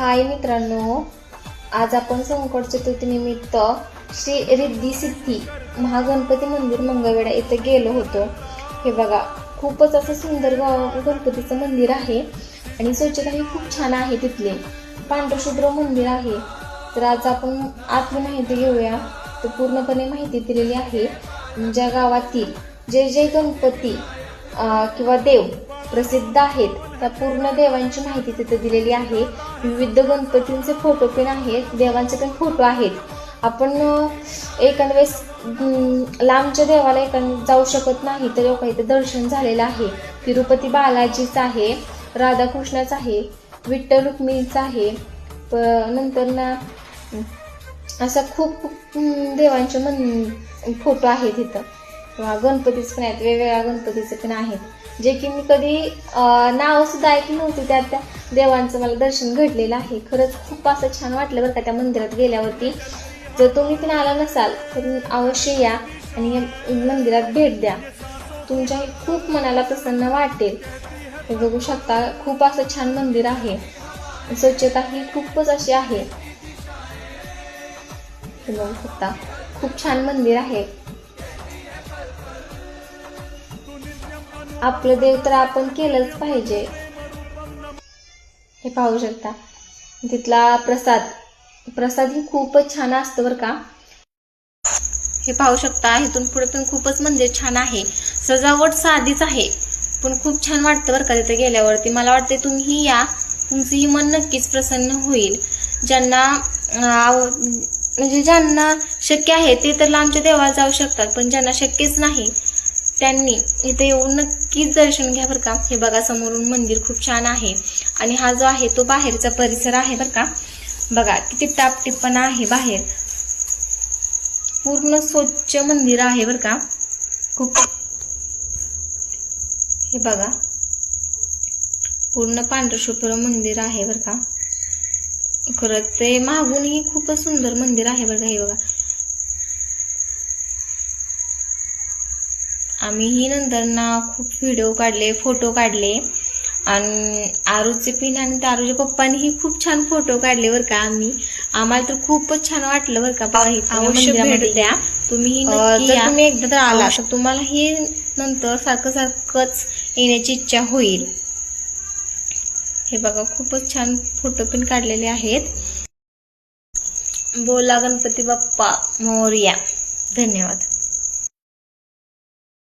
हाय मित्रांनो, आज आपण संकट चतुर्थीनिमित्त श्री रिद्धी सिद्धी महागणपती मंदिर मंगळवेढा येथे गेलो होतो। हे बघा, खूपच असं सुंदर गणपतीचं मंदिर आहे आणि स्वच्छता ही खूप छान आहे। तिथले पांढरशुभ्र मंदिर आहे। तर आज आपण आतली माहिती घेऊया। तर पूर्णपणे माहिती दिलेली आहे। ज्या गावातील जे जे गणपती किंवा देव प्रसिद्ध आहेत त्या पूर्ण देवांची माहिती तिथे दिलेली आहे। विविध गणपतींचे फोटो पण आहेत, देवांचे पण फोटो आहेत। आपण एखाद्या वेळेस लांबच्या देवाला जाऊ शकत नाही, तर लोक इथे दर्शन झालेलं आहे। तिरुपती बालाजीचं आहे, राधाकृष्णाचं आहे, विठ्ठल रुक्मिणीचं आहे। नंतर ना असा खूप देवांचे फोटो आहेत इथं। गणपतीच पण आहेत, वेगवेगळ्या गणपतीचे पण आहेत, जे की मी कधी नाव सुद्धा ऐकली नव्हती। त्या देवांचं मला दर्शन घडलेलं आहे। खरंच खूप असं छान वाटलं बरं का त्या मंदिरात गेल्यावरती। जर तुम्ही पण आला नसाल तर अवश्य या आणि मंदिरात भेट द्या, तुमच्या खूप मनाला प्रसन्न वाटेल। हे बघू शकता, खूप असं छान मंदिर आहे। स्वच्छता ही खूपच अशी आहे। हे बघू शकता, खूप छान मंदिर आहे। आपलं देव तर आपण केलंच पाहिजे। हे पाहू शकता, तिथला प्रसाद ही खूपच छान असतं बरं का। हे पाहू शकता, इथून पुढे पण खूपच मंदिर छान आहे। सजावट साधीच आहे पण खूप छान वाटतं बरं का तिथे गेल्यावरती। मला वाटते तुम्ही या, तुमचंही मन नक्कीच प्रसन्न होईल। ज्यांना ज्यांना शक्य आहे ते तर लांबच्या देवाला जाऊ शकतात, पण ज्यांना शक्यच नाही त्यांनी इथे येऊन नक्कीच दर्शन घ्या बरं का। हे बघा, समोरून मंदिर खूप छान आहे आणि हा जो आहे तो बाहेरचा परिसर आहे बरं का। बघा किती टापटिप्पणा आहे बाहेर, पूर्ण स्वच्छ मंदिर आहे बरं का। खूप हे बघा, पूर्ण पांढरशुभ्र मंदिर आहे बरं का। खरंच ते मागूनही खूपच सुंदर मंदिर आहे बरं का। हे बघा, आम्हीही नंतर ना खूप व्हिडिओ काढले, फोटो काढले आणि आरूचे पिन आणि तारूच्या पप्पांनीही खूप छान फोटो काढले बरं का। आम्हाला तर खूपच छान वाटलं बरं का। अवश्य भेट द्या तुम्ही, जर तुम्ही एकदा तर आला तर तुम्हाला ही नंतर सारखंच येण्याची इच्छा होईल। हे बघा, खूपच छान फोटो पण काढलेले आहेत। बोला गणपती बाप्पा मोरया। धन्यवाद।